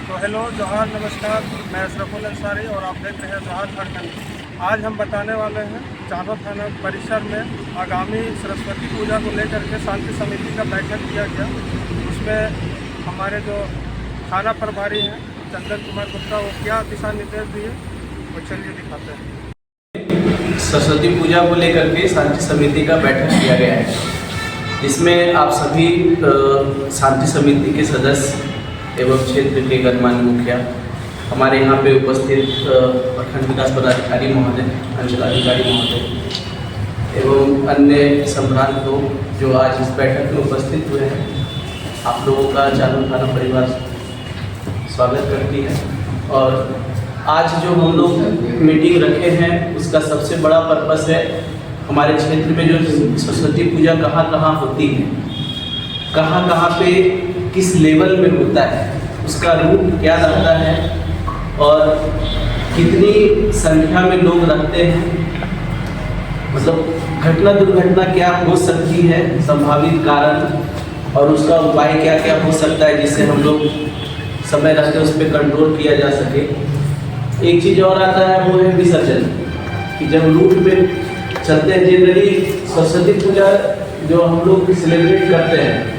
तो हेलो जोहार नमस्कार, मैं अशरफुल अंसारी और आप देख रहे हैं जोहार झारखंड। आज हम बताने वाले हैं चांदो थाना परिसर में आगामी सरस्वती पूजा को लेकर के शांति समिति का बैठक किया गया। उसमें हमारे जो थाना प्रभारी हैं चंदन कुमार गुप्ता, वो क्या दिशा निर्देश दिए वो चलिए दिखाते हैं। सरस्वती पूजा को लेकर के शांति समिति का बैठक किया गया है, जिसमें आप सभी शांति समिति के सदस्य एवं क्षेत्र के गणमान्य मुखिया, हमारे यहाँ पे उपस्थित प्रखंड विकास पदाधिकारी महोदय, अंचलाधिकारी महोदय एवं अन्य संभ्रांत लोग जो आज इस बैठक में उपस्थित हुए हैं, आप लोगों का चांदो थाना परिवार स्वागत करती है। और आज जो हम लोग मीटिंग रखे हैं उसका सबसे बड़ा पर्पस है हमारे क्षेत्र में जो सरस्वती पूजा कहाँ कहाँ होती है, कहाँ पे किस लेवल में होता है, उसका रूप क्या रहता है और कितनी संख्या में लोग रहते हैं, मतलब घटना दुर्घटना क्या हो सकती है, संभावित कारण और उसका उपाय क्या क्या हो सकता है जिससे हम लोग समय रहते उस पर कंट्रोल किया जा सके। एक चीज़ और आता है वो है विसर्जन, कि जब रूट पे चलते हैं जनरली सरस्वती पूजा जो हम लोग सेलिब्रेट करते हैं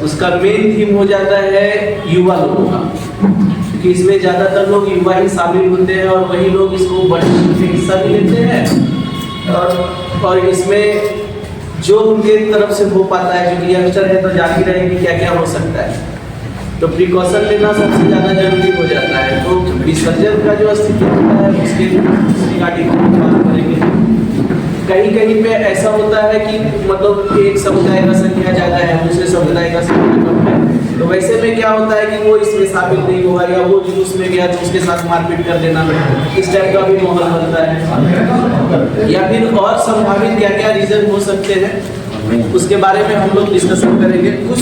उसका मेन थीम हो जाता है युवा लोगों का, क्योंकि इसमें ज़्यादातर लोग युवा ही शामिल होते हैं और वही लोग इसको बड़े से हिस्सा भी लेते हैं। और इसमें जो उनके तरफ से हो पाता है, क्योंकि यंगस्टर है तो जान ही रहे कि क्या क्या हो सकता है, तो प्रिकॉशन लेना सबसे ज़्यादा जरूरी हो जाता है। तो विसर्जन का जो स्थिति होता है उसके रिगार्डिंग बात करेंगे। कहीं कहीं पे ऐसा होता है कि मतलब एक समुदाय का संख्या ज़्यादा है, दूसरे समुदाय का संख्या कम है, तो वैसे में क्या होता है कि वो इसमें शामिल नहीं हुआ या वो जुलूस में गया तो उसके साथ मारपीट कर देना, इस टाइप का भी माहौल बनता है। या फिर और संभावित क्या क्या रीजन हो सकते हैं उसके बारे में हम लोग डिस्कशन करेंगे। कुछ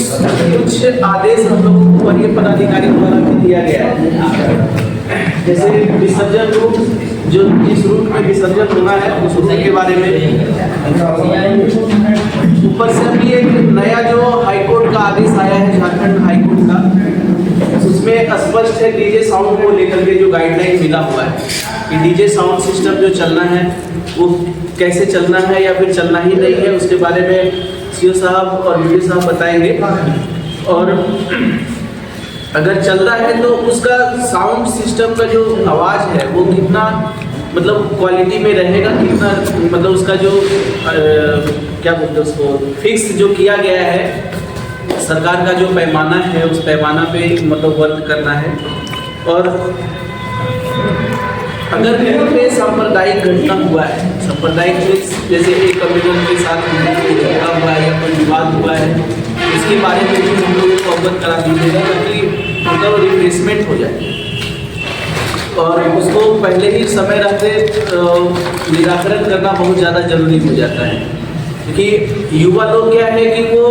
आदेश हम लोगों को वरीय पदाधिकारी द्वारा भी दिया गया है, जैसे विसर्जन रूट जो जिस रूट में विसर्जन होना है उस रूट के बारे में। ऊपर से अभी एक नया जो हाईकोर्ट का आदेश आया है झारखंड हाईकोर्ट का, उसमें स्पष्ट है डीजे साउंड को लेकर के जो गाइडलाइन मिला हुआ है कि डीजे साउंड सिस्टम जो चलना है वो कैसे चलना है या फिर चलना ही नहीं है, उसके बारे में सीओ साहब और वीडियो साहब बताएंगे। और अगर चल रहा है तो उसका साउंड सिस्टम का जो आवाज़ है वो कितना मतलब क्वालिटी में रहेगा, कितना मतलब उसका जो क्या बोलते हैं उसको फिक्स जो किया गया है सरकार का जो पैमाना है उस पैमाना पे मतलब वर्क करना है। और अगर कहीं पे सांप्रदायिक घटना हुआ है, सांप्रदायिक जैसे एक कम्युनिटी के साथ झगड़ा हुआ है या कोई विवाद हुआ है, उसके बारे में भी हम लोगों को अवगत करा दीजिएगा ताकि मतलब रिप्लेसमेंट हो जाए और उसको पहले ही समय रहते निराकरण करना बहुत ज़्यादा जरूरी हो जाता है। क्योंकि युवा लोग क्या है कि वो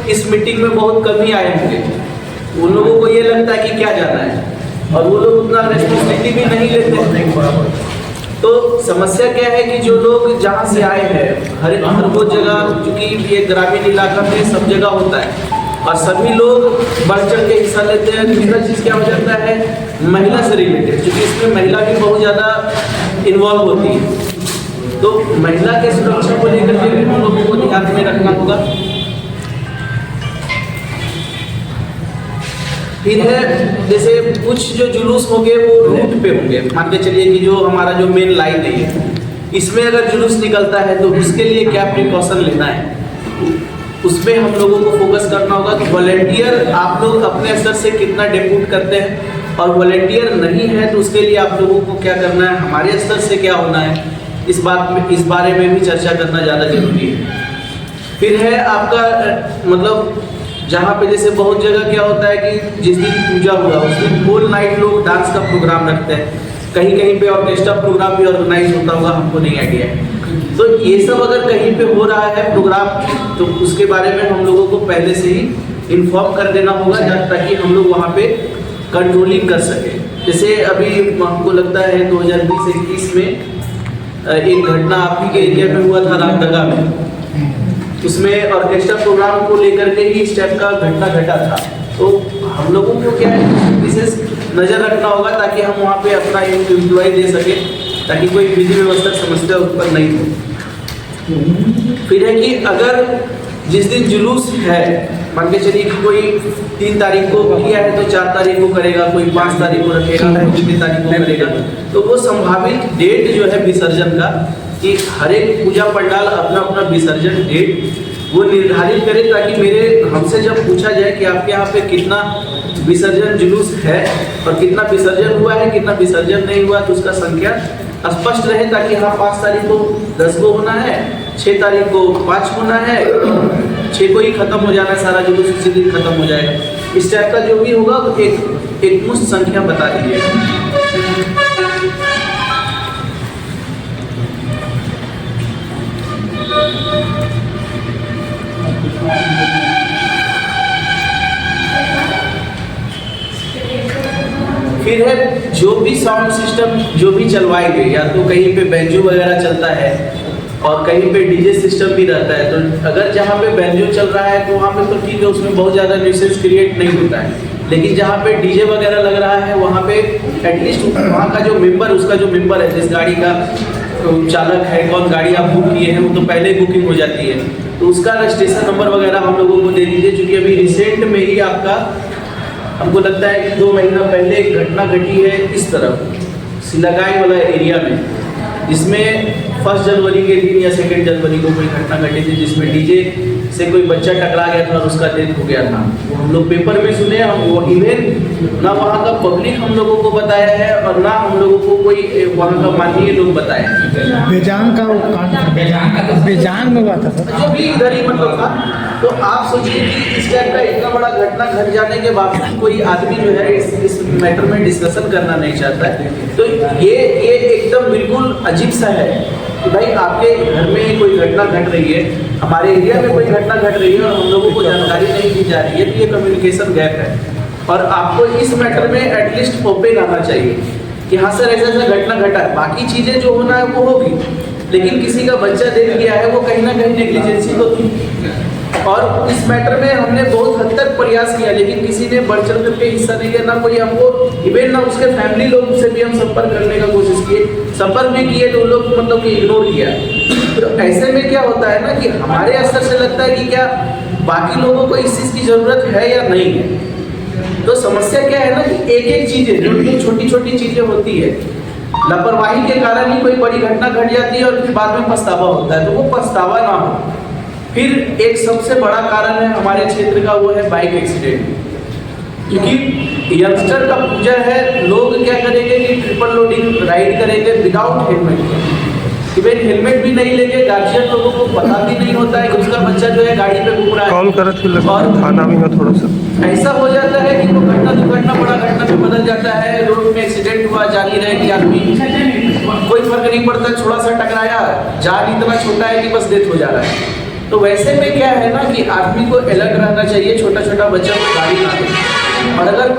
इस मीटिंग में बहुत कम ही आए होंगे, उन लोगों को ये लगता है कि क्या जाना है और वो लोग उतना रिस्पॉन्सिबिलिटी भी नहीं लेते। तो समस्या क्या है कि जो लोग जहाँ से आए हैं हर वो जगह, क्योंकि ये ग्रामीण इलाका में सब जगह होता है और सभी लोग बढ़ चढ़ के हिस्सा लेते हैं। दूसरा चीज़ क्या हो जाता है महिला से रिलेटेड, क्योंकि इसमें महिला भी बहुत ज़्यादा इन्वॉल्व होती है, तो महिला के सुरक्षा को लेकर के भी हम लोगों को ध्यान में रखना होगा। फिर है जैसे कुछ जो जुलूस होंगे वो रूट पे होंगे, मान के चलिए कि जो हमारा जो मेन लाइन नहीं है इसमें अगर जुलूस निकलता है तो उसके लिए क्या प्रिकॉशन लेना है उसमें हम लोगों को फोकस करना होगा कि वॉलेंटियर आप लोग अपने स्तर से कितना डेप्यूट करते हैं और वॉलेंटियर नहीं है तो उसके लिए आप लोगों को क्या करना है, हमारे स्तर से क्या होना है, इस बारे में भी चर्चा करना ज़्यादा जरूरी है। फिर है आपका मतलब जहाँ पे जैसे बहुत जगह क्या होता है कि जिस दिन पूजा हुआ उस दिन होल नाइट लोग डांस का प्रोग्राम रखते हैं, कहीं कहीं पे ऑर्केस्ट्रा प्रोग्राम भी ऑर्गेनाइज होता होगा, हमको नहीं आइडिया है। तो ये सब अगर कहीं पे हो रहा है प्रोग्राम तो उसके बारे में हम लोगों को पहले से ही इन्फॉर्म कर देना होगा ताकि हम लोग वहाँ पे कंट्रोलिंग कर सके। जैसे अभी हमको लगता है 2020-21 में एक घटना आप ही के एरिया में हुआ था रामदगा में, उसमें ऑर्केस्ट्रा प्रोग्राम को लेकर के ही इस टाइप का घटना घटा था। तो हम लोगों को क्या है विशेष नज़र रखना होगा ताकि हम वहाँ पे अपना एम्प्लॉय दे सकें, ताकि कोई विधि व्यवस्था समस्या उत्पन्न नहीं हो। फिर है कि अगर जिस दिन जुलूस है, मान के चलिए कि कोई 3 तारीख को किया है तो 4 तारीख को करेगा, कोई 5 तारीख को रखेगा, कोई 3 तारीख को करेगा, तो वो संभावित डेट जो है विसर्जन का, कि हर एक पूजा पंडाल अपना अपना विसर्जन डेट वो निर्धारित करे, ताकि हमसे जब पूछा जाए कि आपके यहाँ पे कितना विसर्जन जुलूस है और कितना विसर्जन हुआ है, कितना विसर्जन नहीं हुआ, तो उसका संख्या स्पष्ट रहे, ताकि हाँ 5 तारीख को 10 को होना है, 6 तारीख को 5 होना है, 6 को ही खत्म हो जाना है, सारा जुलूस उसी दिन खत्म हो जाएगा। इस टाइप का जो भी होगा तो एक मुश्त संख्या बता दीजिएगा। फिर है जो भी साउंड सिस्टम जो भी चलवाएंगे, या तो कहीं पे बैंजो वगैरह चलता है और कहीं पे डीजे सिस्टम भी रहता है, तो अगर जहाँ पे बैंजो चल रहा है तो वहाँ पे तो ठीक है, उसमें बहुत ज़्यादा न्यूसेंस क्रिएट नहीं होता है। लेकिन जहाँ पे डीजे वगैरह लग रहा है वहाँ पे एटलीस्ट वहाँ का जो मेंबर, उसका जो मेंबर है, जिस गाड़ी का चालक है, कौन गाड़ी आप बुक किए हैं, वो तो पहले ही बुकिंग हो जाती है, तो उसका रजिस्ट्रेशन नंबर वगैरह हम लोगों को दे दीजिए। क्योंकि अभी रिसेंट में ही आपका, हमको लगता है कि 2 महीना पहले एक घटना घटी है इस तरफ सिलागाई वाला एरिया में, जिसमें 1 जनवरी के दिन या 2 जनवरी को कोई घटना घटी थी, जिसमें डीजे से कोई बच्चा टकरा गया था और उसका डेथ हो गया था। वो हम लोग पेपर में सुने, हम वो इवेंट ना वहाँ का पब्लिक हम लोगों को बताया है और ना हम लोगों को कोई वहाँ का माननीय लोग बताए। बेजान का बेजान में हुआ था जो भी इधर ही मतलब था। तो आप सोचिए कि इस टाइप का इतना बड़ा घटना घट जाने के बावजूद कोई आदमी जो है इस मैटर में डिस्कशन करना नहीं चाहता है, तो ये एकदम बिल्कुल अजीब सा है कि भाई आपके घर में कोई घटना घट रही है, हमारे एरिया में कोई घटना घट रही है और हम लोगों को जानकारी नहीं दी जा रही है, तो ये कम्युनिकेशन गैप है। और आपको इस मैटर में एटलीस्ट ओपन आना चाहिए कि हाँ सर ऐसा ऐसा घटना घटा है, बाकी चीज़ें जो होना है वो होगी, लेकिन किसी का बच्चा देख गया है वो कहीं ना कहीं नेग्लिजेंसी तो थी। और इस मैटर में हमने बहुत हद तक प्रयास किया, लेकिन किसी ने बढ़ चढ़ करके हिस्सा नहीं लिया, ना कोई हमको इवेंट, ना उसके फैमिली लोग से भी हम संपर्क करने का कोशिश किए, संपर्क भी किए तो उन लोग मतलब कि इग्नोर किया। तो ऐसे में क्या होता है ना कि हमारे स्तर से लगता है कि क्या बाकी लोगों को इस चीज़ की ज़रूरत है या नहीं है। तो समस्या क्या है ना कि एक एक चीज़ें जो छोटी छोटी चीज़ें होती है, लापरवाही के कारण ही कोई बड़ी घटना घट जाती है और फिर बाद में पछतावा होता है, तो वो पछतावा ना हो। फिर एक सबसे बड़ा कारण है हमारे क्षेत्र का, वो है बाइक एक्सीडेंट। क्योंकि यंगस्टर का पूजा है, लोग क्या करेंगे कि ट्रिपल लोडिंग राइड करेंगे विदाउट हेलमेट के। इवन हेलमेट भी नहीं लेके गार्जियन लोगों को पता भी नहीं होता है कि उसका बच्चा जो है गाड़ी पे घूम रहा है। कॉल करत ही लगा, थाना भी है थोड़ा सा। ऐसा हो जाता है कि वो घटना दुर्घटना बड़ा घटना में बदल जाता है। रोड में एक्सीडेंट हुआ, जानी रहे कि आदमी कोई फर्क नहीं पड़ता, थोड़ा सा टकराया, जान इतना छोटा है कि बस डेथ हो जा रहा है। तो वैसे में क्या है ना कि आदमी को अलर्ट रहना चाहिए, छोटा छोटा बच्चा को गाड़ी ना दे, और अगर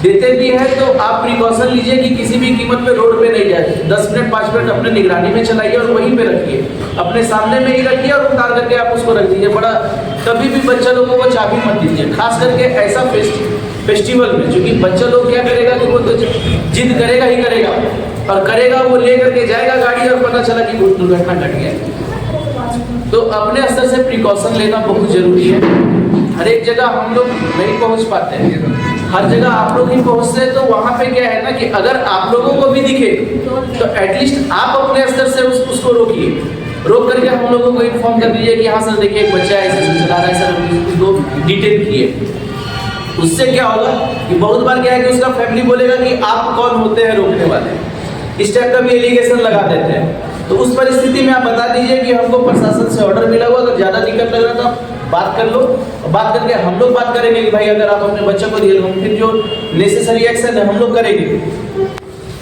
देते भी हैं तो आप प्रिकॉशन लीजिए कि किसी भी कीमत पे रोड पे नहीं जाए। 10 मिनट 5 मिनट अपने निगरानी में चलाइए और वहीं पे रखिए, अपने सामने में ही रखिए और उतार करके आप उसको रख दीजिए। बड़ा कभी भी बच्चा लोगों को चाबी मत दीजिए, खास करके ऐसा फेस्टिवल में, क्योंकि बच्चा लोग क्या करेगा कि वो तो जिद करेगा ही करेगा, और करेगा वो ले करके जाएगा गाड़ी और पता चला कि दुर्घटना घट गया। तो अपने स्तर से प्रिकॉशन लेना बहुत जरूरी है। हर एक जगह हम लोग नहीं पहुंच पाते हैं, हर जगह आप लोग ही पहुंचते हैं, तो वहाँ पे क्या है ना कि अगर आप लोगों को भी दिखे तो एटलीस्ट आप अपने स्तर से उसको रोकिए, रोक करके हम लोगों को इन्फॉर्म कर दीजिए कि हाँ सर देखिए एक बच्चा ऐसे चला रहा है सर, उसको डिटेन किए। उससे क्या होगा कि बहुत बार क्या है कि उसका फैमिली बोलेगा कि आप कौन होते हैं रोकने वाले, इस टाइप का भी एलिगेशन लगा देते हैं। तो उस परिस्थिति में आप बता दीजिए कि हमको प्रशासन से ऑर्डर मिला हुआ, अगर ज़्यादा दिक्कत लग रहा था बात कर लो, और बात करके हम लोग बात करेंगे कि भाई अगर आप अपने बच्चे को दिए, हम फिर जो नेसेसरी एक्शन है हम लोग करेंगे।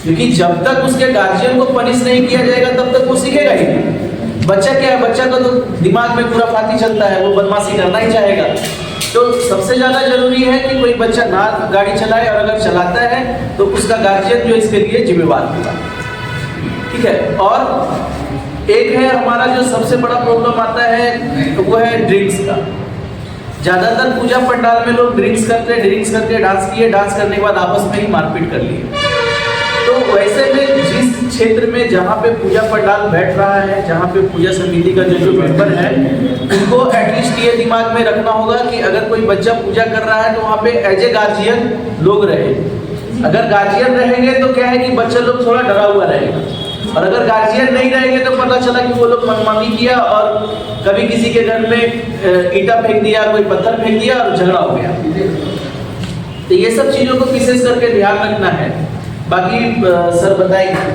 क्योंकि जब तक उसके गार्जियन को पनिश नहीं किया जाएगा तब तक वो सीखेगा ही नहीं। बच्चा क्या है, बच्चा का तो दिमाग में पूरा फाती चलता है, वो बदमाशी करना ही चाहेगा। तो सबसे ज़्यादा जरूरी है कि कोई बच्चा ना गाड़ी चलाए, और अगर चलाता है तो उसका गार्जियन जो इसके लिए जिम्मेवार होगा। ठीक है। और एक है हमारा जो सबसे बड़ा प्रॉब्लम आता है, तो वो है ड्रिंक्स का। ज़्यादातर पूजा पंडाल में लोग ड्रिंक्स करके डांस किए, डांस करने के बाद आपस में ही मारपीट कर लिए। तो वैसे में जिस क्षेत्र में जहाँ पे पूजा पंडाल बैठ रहा है, जहाँ पे पूजा समिति का जो मेंबर है, उनको एटलीस्ट ये दिमाग में रखना होगा कि अगर कोई बच्चा पूजा कर रहा है तो वहाँ पे एज ए गार्जियन लोग रहे। अगर गार्जियन रहेंगे तो क्या है कि बच्चा लोग थोड़ा डरा हुआ रहेगा, और अगर गार्जियन नहीं रहेंगे तो पता चला कि वो लोग मनमानी किया और कभी किसी के घर में ईंटा फेंक दिया, कोई पत्थर फेंक दिया और झगड़ा हो गया। तो ये सब चीज़ों को विशेष करके ध्यान रखना है। बाकी सर बताएंगे।